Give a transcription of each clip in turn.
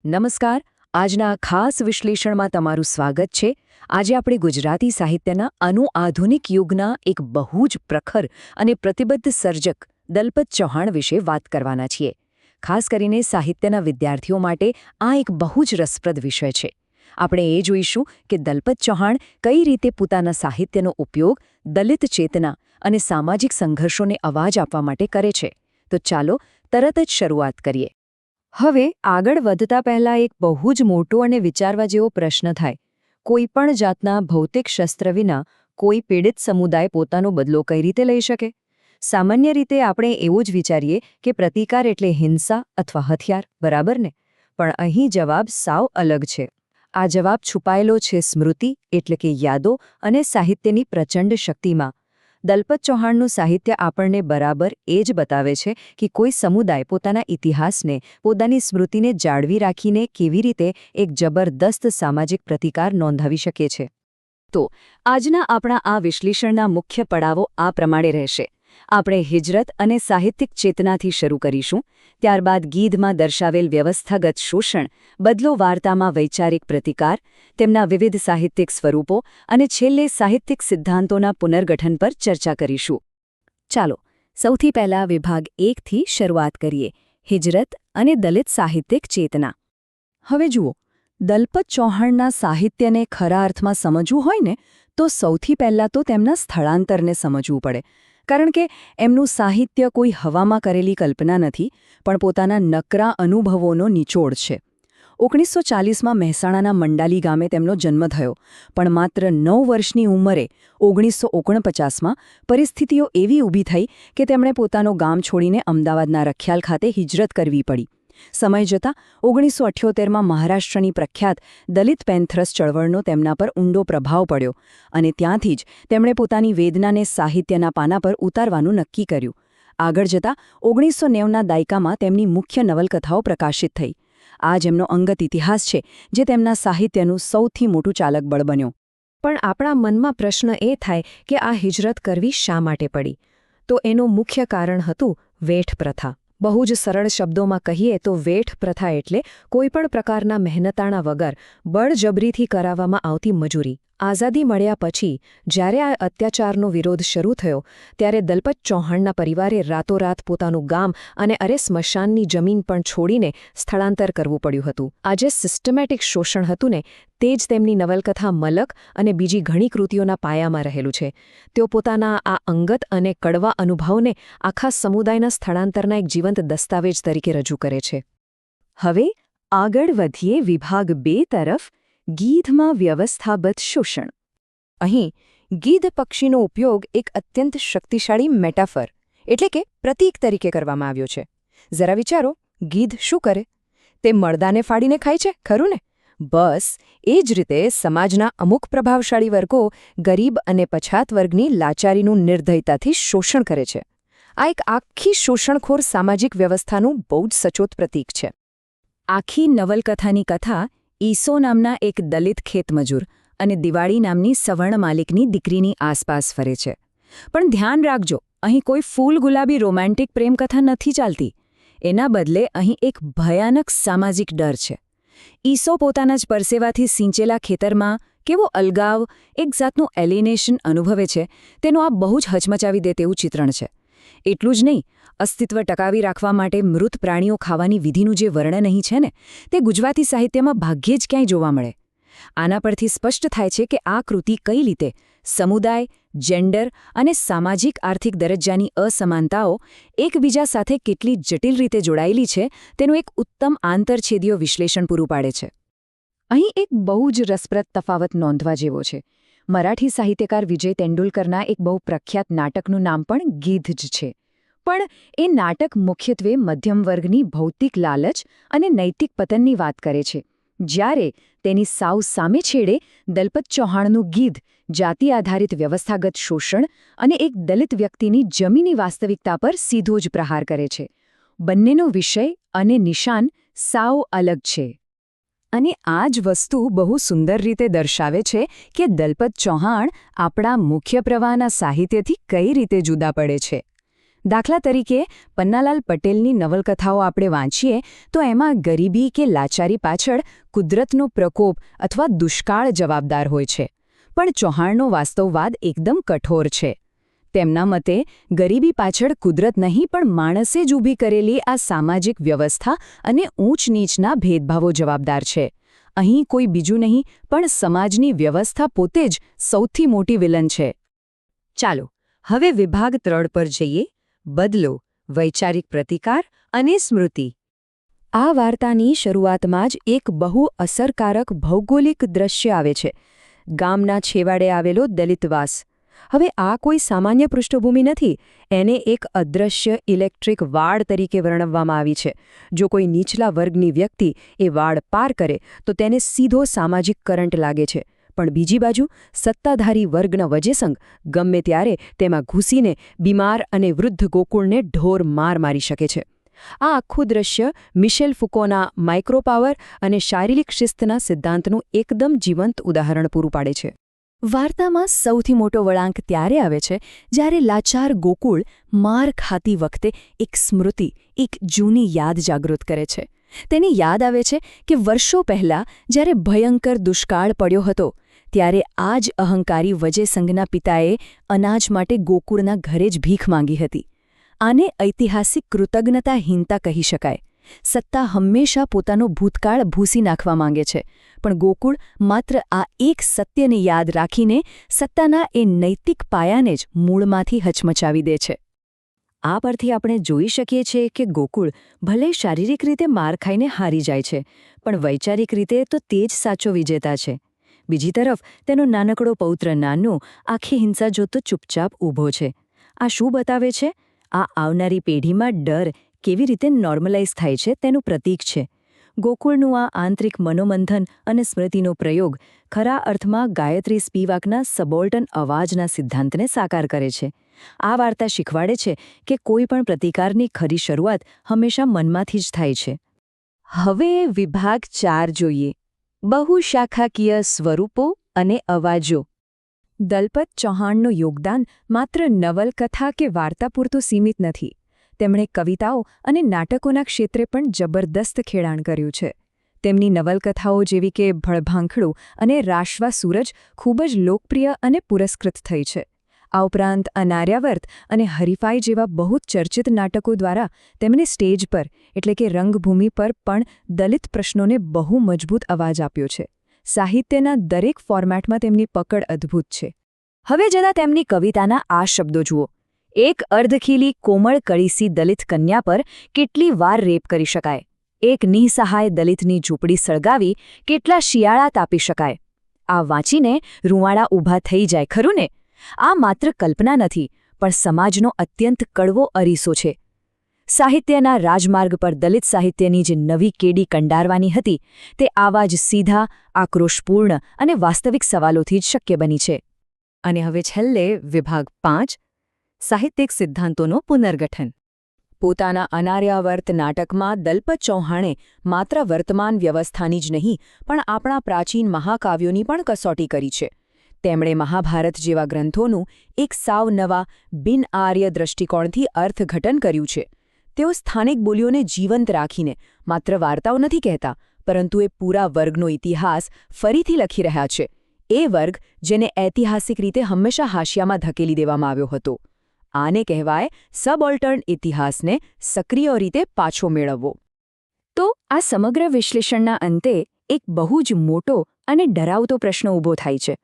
નમસ્કાર. આજના ખાસ વિશ્લેષણમાં તમારું સ્વાગત છે. આજે આપણે ગુજરાતી સાહિત્યના આધુનિક યુગના એક બહુ જ પ્રખર અને પ્રતિબદ્ધ સર્જક દલપત ચૌહાણ વિશે વાત કરવાના છીએ. ખાસ કરીને સાહિત્યના વિદ્યાર્થીઓ માટે આ એક બહુ જ રસપ્રદ વિષય છે. આપણે એ જોઈશું કે દલપત ચૌહાણ કઈ રીતે પોતાના સાહિત્યનો ઉપયોગ દલિત ચેતના અને સામાજિક સંઘર્ષોને અવાજ આપવા માટે કરે છે. તો ચાલો તરત જ શરૂઆત કરીએ. હવે આગળ વધતા પહેલા એક બહુ જ મોટો અને વિચારવા જેવો પ્રશ્ન થાય. કોઈપણ જાતના ભૌતિક શસ્ત્ર વિના કોઈ પીડિત સમુદાય પોતાનો બદલો કઈ રીતે લઈ શકે? સામાન્ય રીતે આપણે એવું જ વિચારીએ કે પ્રતિકાર એટલે હિંસા અથવા હથિયાર, બરાબર ને? પણ અહીં જવાબ સાવ અલગ છે. આ જવાબ છુપાયેલો છે સ્મૃતિ એટલે કે યાદો અને સાહિત્યની પ્રચંડ શક્તિમાં. દલપત ચૌહાણનું સાહિત્ય આપણને બરાબર એ જ બતાવે છે કે કોઈ સમુદાય પોતાના ઇતિહાસને, પોતાની સ્મૃતિને જાળવી રાખીને કેવી રીતે એક જબરદસ્ત સામાજિક પ્રતિકાર નોંધાવી શકે છે. તો આજના આપણા આ વિશ્લેષણના મુખ્ય પડાવો આ પ્રમાણે રહેશે. આપણે હિજરત અને સાહિત્યિક ચેતનાથી શરૂ કરીશું, ત્યારબાદ ગીધમાં દર્શાવેલ વ્યવસ્થાગત શોષણ, બદલો વાર્તામાં વૈચારિક પ્રતિકાર, તેમના વિવિધ સાહિત્યિક સ્વરૂપો અને છેલ્લે સાહિત્યિક સિદ્ધાંતોના પુનર્ગઠન પર ચર્ચા કરીશું. ચાલો સૌથી પહેલા વિભાગ 1થી શરૂઆત કરીએ. હિજરત અને દલિત સાહિત્યિક ચેતના. હવે જુઓ, દલપત ચૌહાણના સાહિત્યને ખરા અર્થમાં સમજવું હોય ને તો સૌથી પહેલાં તો તેમના સ્થળાંતરને સમજવું પડે. કારણ કે એમનું સાહિત્ય કોઈ હવામાં કરેલી કલ્પના નથી, પણ પોતાના નકરા અનુભવોનો નિચોડ છે. 1940માં મહેસાણાના મંડાલી ગામે તેમનો જન્મ થયો, પણ માત્ર 9 વર્ષની ઉંમરે 1949માં પરિસ્થિતિઓ એવી ઊભી થઈ કે તેમણે પોતાનું ગામ છોડીને અમદાવાદના રખિયાલ ખાતે હિજરત કરવી પડી. સમય જતાં 1978માં મહારાષ્ટ્રની પ્રખ્યાત દલિત પેન્થરસ ચળવળનો તેમના પર ઊંડો પ્રભાવ પડ્યો અને ત્યાંથી જ તેમણે પોતાની વેદનાને સાહિત્યના પાના પર ઉતારવાનું નક્કી કર્યું. આગળ જતાં 1990ના દાયકામાં તેમની મુખ્ય નવલકથાઓ પ્રકાશિત થઈ. આ જ એમનો અંગત ઇતિહાસ છે જે તેમના સાહિત્યનું સૌથી મોટું ચાલક બળ બન્યો. પણ આપણા મનમાં પ્રશ્ન એ થાય કે આ હિજરત કરવી શા માટે પડી? તો એનું મુખ્ય કારણ હતું વેઠ પ્રથા. બહુ જ સરળ શબ્દોમાં કહીએ તો વેઠ પ્રથા એટલે કોઈપણ પ્રકારના મહેનતાણા વગર બળજબરીથી કરાવવામાં આવતી મજૂરી. આઝાદી મળ્યા પછી જ્યારે આ અત્યાચારનો વિરોધ શરૂ થયો ત્યારે દલપત ચૌહાણના પરિવારે રાતોરાત પોતાનું ગામ અને સ્મશાનની જમીન પણ છોડીને સ્થળાંતર કરવું પડ્યું હતું. આ જે સિસ્ટમેટિક શોષણ હતું ને તે જ તેમની નવલકથા મલક અને બીજી ઘણી કૃતિઓના પાયામાં રહેલું છે. તેઓ પોતાના આ અંગત અને કડવા અનુભવને આખા સમુદાયના સ્થળાંતરના એક જીવંત દસ્તાવેજ તરીકે રજૂ કરે છે. હવે આગળ વધીએ વિભાગ 2 તરફ. ગીધમાં વ્યવસ્થાબદ્ધ શોષણ. અહીં ગીધ પક્ષીનો ઉપયોગ એક અત્યંત શક્તિશાળી મેટાફર એટલે કે પ્રતીક તરીકે કરવામાં આવ્યો છે. જરા વિચારો, ગીધ શું કરે? તે મરદાને ફાડીને ખાય છે, ખરું ને? બસ એ જ રીતે સમાજના અમુક પ્રભાવશાળી વર્ગો ગરીબ અને પછાત વર્ગની લાચારીનું નિર્દયતાથી શોષણ કરે છે. આ એક આખી શોષણખોર સામાજિક વ્યવસ્થાનું બહુ જ સચોટ પ્રતીક છે. આખી નવલકથાની કથા ઈસો નામના એક દલિત ખેતમજૂર અને દિવાળી નામની સવર્ણ માલિકની દીકરીની આસપાસ ફરે છે. પણ ધ્યાન રાખજો, અહીં કોઈ ફૂલ ગુલાબી રોમેન્ટિક પ્રેમકથા નથી ચાલતી. એના બદલે અહીં એક ભયાનક સામાજિક ડર છે. ઈસો પોતાના જ પરસેવાથી સિંચેલા ખેતરમાં કેવો અલગાવ, એક જાતનું એલિનેશન અનુભવે છે, તેનું આ બહુ જ હચમચાવી દે તેવું ચિત્રણ છે. એટલું જ નહીં, અસ્તિત્વ ટકાવી રાખવા માટે મૃત પ્રાણીઓ ખાવાની વિધિનું જે વર્ણન અહીં છે ને તે ગુજરાતી સાહિત્યમાં ભાગ્યે જ ક્યાંય જોવા મળે. આના પરથી સ્પષ્ટ થાય છે કે આ કૃતિ કઈ રીતે સમુદાય, જેન્ડર અને સામાજિક આર્થિક દરજ્જાની અસમાનતાઓ એકબીજા સાથે કેટલી જટિલ રીતે જોડાયેલી છે તેનું એક ઉત્તમ આંતરછેદીય વિશ્લેષણ પૂરું પાડે છે. અહીં એક બહુ જ રસપ્રદ તફાવત નોંધવા જેવો છે. મરાઠી સાહિત્યકાર વિજય તેંડુલકરના એક બહુ પ્રખ્યાત નાટકનું નામ પણ ગીધ જ છે. પણ એ નાટક મુખ્યત્વે મધ્યમ વર્ગની ભૌતિક લાલચ અને નૈતિક પતનની વાત કરે છે, જ્યારે તેની સાવ સામે છેડે દલપત ચૌહાણનું ગીધ જાતિ આધારિત વ્યવસ્થાગત શોષણ અને એક દલિત વ્યક્તિની જમીની વાસ્તવિકતા પર સીધો જ પ્રહાર કરે છે. બંનેનો વિષય અને નિશાન સાવ અલગ છે. અને આ જ વસ્તુ બહુ સુંદર રીતે દર્શાવે છે કે દલપત ચૌહાણ આપણા મુખ્ય પ્રવાહના સાહિત્યથી કઈ રીતે જુદા પડે છે. દાખલા તરીકે પન્નાલાલ પટેલની નવલકથાઓ આપણે વાંચીએ તો એમાં ગરીબી કે લાચારી પાછળ કુદરતનો પ્રકોપ અથવા દુષ્કાળ જવાબદાર હોય છે. પણ ચૌહાણનો વાસ્તવવાદ એકદમ કઠોર છે. તેમના મતે ગરીબી પાછળ કુદરત નહીં પણ માણસે જ ઊભી કરેલી આ સામાજિક વ્યવસ્થા અને ઊંચ નીચના ભેદભાવો જવાબદાર છે. અહીં કોઈ બીજું નહીં પણ સમાજની વ્યવસ્થા પોતે જ સૌથી મોટી વિલન છે. ચાલો હવે વિભાગ 3 પર જઈએ. બદલો, વૈચારિક પ્રતિકાર અને સ્મૃતિ. આ વાર્તાની શરૂઆતમાં જ એક બહુ અસરકારક ભૌગોલિક દ્રશ્ય આવે છે. ગામના છેવાડે આવેલો દલિતવાસ. હવે આ કોઈ સામાન્ય પૃષ્ઠભૂમિ નથી. એને એક અદૃશ્ય ઇલેક્ટ્રિક વાડ તરીકે વર્ણવવામાં આવી છે. જો કોઈ નીચલા વર્ગની વ્યક્તિ એ વાડ પાર કરે તો તેને સીધો સામાજિક કરંટ લાગે છે. પણ બીજી બાજુ સત્તાધારી વર્ગના વજેસંગ ગમે ત્યારે તેમાં ઘૂસીને બીમાર અને વૃદ્ધ ગોકુળને ઢોર માર મારી શકે છે. આ આખું દ્રશ્ય મિશેલ ફુકોના માઇક્રોપાવર અને શારીરિક શિસ્તના સિદ્ધાંતનું એકદમ જીવંત ઉદાહરણ પૂરું પાડે છે. વાર્તામાં સૌથી મોટો વળાંક ત્યારે આવે છે જ્યારે લાચાર ગોકુળ માર ખાતી વખતે એક સ્મૃતિ, એક જૂની યાદ જાગૃત કરે છે. તેને યાદ આવે છે કે વર્ષો પહેલાં જ્યારે ભયંકર દુષ્કાળ પડ્યો હતો ત્યારે આ જ અહંકારી વજેસંઘના પિતાએ અનાજ માટે ગોકુળના ઘરે જ ભીખ માંગી હતી. આને ઐતિહાસિક કૃતજ્ઞતાહીનતા કહી શકાય. સત્તા હંમેશા પોતાનો ભૂતકાળ ભૂસી નાખવા માંગે છે, પણ ગોકુળ માત્ર આ એક સત્યને યાદ રાખીને સત્તાના એ નૈતિક પાયાને જ મૂળમાંથી હચમચાવી દે છે. આ પરથી આપણે જોઈ શકીએ છીએ કે ગોકુળ ભલે શારીરિક રીતે માર ખાઈને હારી જાય છે, પણ વૈચારિક રીતે તો તે જ સાચો વિજેતા છે. બીજી તરફ તેનો નાનકડો પૌત્ર નાનો આખી હિંસા જોતો ચૂપચાપ ઊભો છે. આ શું બતાવે છે? આ આવનારી પેઢીમાં ડર કેવી રીતે નોર્મલાઇઝ થાય છે તેનું પ્રતીક છે. ગોકુળનું આ આંતરિક મનોમંથન અને સ્મૃતિનો પ્રયોગ ખરા અર્થમાં ગાયત્રી સ્પિવાકના સબોલ્ટન અવાજના સિદ્ધાંતને સાકાર કરે છે. આ વાર્તા શીખવાડે છે કે કોઈ પણ પ્રતિકારની ખરી શરૂઆત હંમેશા મનમાંથી જ થાય છે. હવે વિભાગ 4 જોઈએ. બહુશાખાકીય સ્વરૂપો અને અવાજો. દલપત ચૌહાણનું યોગદાન માત્ર નવલકથા કે વાર્તા પૂરતું સીમિત નથી. તેમણે કવિતાઓ અને નાટકોના ક્ષેત્રે પણ જબરદસ્ત ખેડાણ કર્યું છે. તેમની નવલકથાઓ જેવી કે ભળભાંખડું અને રાશ્વા સૂરજ ખૂબ જ લોકપ્રિય અને પુરસ્કૃત થઈ છે. આ ઉપરાંત અનાર્યાવર્ત અને હરીફાઈ જેવા બહુ ચર્ચિત નાટકો દ્વારા તેમણે સ્ટેજ પર એટલે કે રંગભૂમિ પર પણ દલિત પ્રશ્નોને બહુ મજબૂત અવાજ આપ્યો છે. સાહિત્યના દરેક ફોર્મેટમાં તેમની પકડ અદ્ભુત છે. હવે જરા તેમની કવિતાના આ શબ્દો જુઓ. એક અર્ધખીલી કોમળ કળીસી દલિત કન્યા પર કેટલી વાર રેપ કરી શકાય? એક નિઃસહાય દલિતની ઝૂંપડી સળગાવી કેટલા શિયાળા તાપી શકાય? આ વાંચીને રૂંવાડા ઊભા થઈ જાય, ખરું ને? આ માત્ર કલ્પના નથી, પણ સમાજનો અત્યંત કડવો અરીસો છે. સાહિત્યના રાજમાર્ગ પર દલિત સાહિત્યની જે નવી કેડી કંડારવાની હતી તે આવા જ સીધા, આક્રોશપૂર્ણ અને વાસ્તવિક સવાલોથી જ શક્ય બની છે. અને હવે છેલ્લે વિભાગ 5 સાહિત્યિક સિદ્ધાંતોનો પુનર્ગઠન. પોતાના અનાર્યાવર્ત નાટકમાં દલપત ચૌહાણે માત્ર વર્તમાન વ્યવસ્થાની જ નહીં પણ આપણા પ્રાચીન મહાકાવ્યોની પણ કસોટી કરી છે. તેમણે મહાભારત જેવા ગ્રંથોનું એક સાવ નવા બિનઆર્ય દૃષ્ટિકોણથી અર્થઘટન કર્યું છે. તેઓ સ્થાનિક બોલીઓને જીવંત રાખીને માત્ર વાર્તાઓ નથી કહેતા, પરંતુ એ પૂરા વર્ગનો ઇતિહાસ ફરીથી લખી રહ્યા છે. એ વર્ગ જેને ઐતિહાસિક રીતે હંમેશા હાશિયામાં ધકેલી દેવામાં આવ્યો હતો. આને કહેવાય સબઓલ્ટર્ન ઇતિહાસને સક્રિય રીતે પાછો મેળવવો. તો આ સમગ્ર વિશ્લેષણના અંતે એક બહુ જ મોટો અને ડરાવતો પ્રશ્ન ઊભો થાય છે.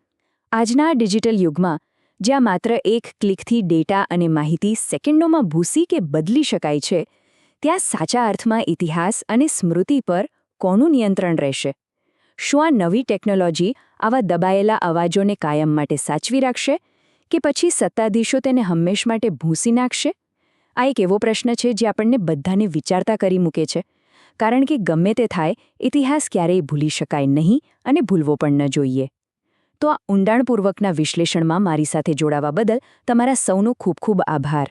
આજના ડિજિટલ યુગમાં જ્યાં માત્ર એક ક્લિકથી ડેટા અને માહિતી સેકન્ડોમાં ભૂસી કે બદલી શકાય છે, ત્યાં સાચા અર્થમાં ઇતિહાસ અને સ્મૃતિ પર કોનું નિયંત્રણ રહેશે? શું આ નવી ટેકનોલોજી આવા દબાયેલા અવાજોને કાયમ માટે સાચવી રાખશે કે પછી સત્તાધીશો તેને હંમેશ માટે ભૂંસી નાખશે? આ એક એવો પ્રશ્ન છે જે આપણને બધાને વિચારતા કરી મૂકે છે, કારણ કે ગમે તે થાય ઇતિહાસ ક્યારેય ભૂલી શકાય નહીં અને ભૂલવો પણ ન જોઈએ. તો આ ઊંડાણપૂર્વકના વિશ્લેષણમાં મારી સાથે જોડાવા બદલ તમારા સૌનો ખૂબ ખૂબ આભાર.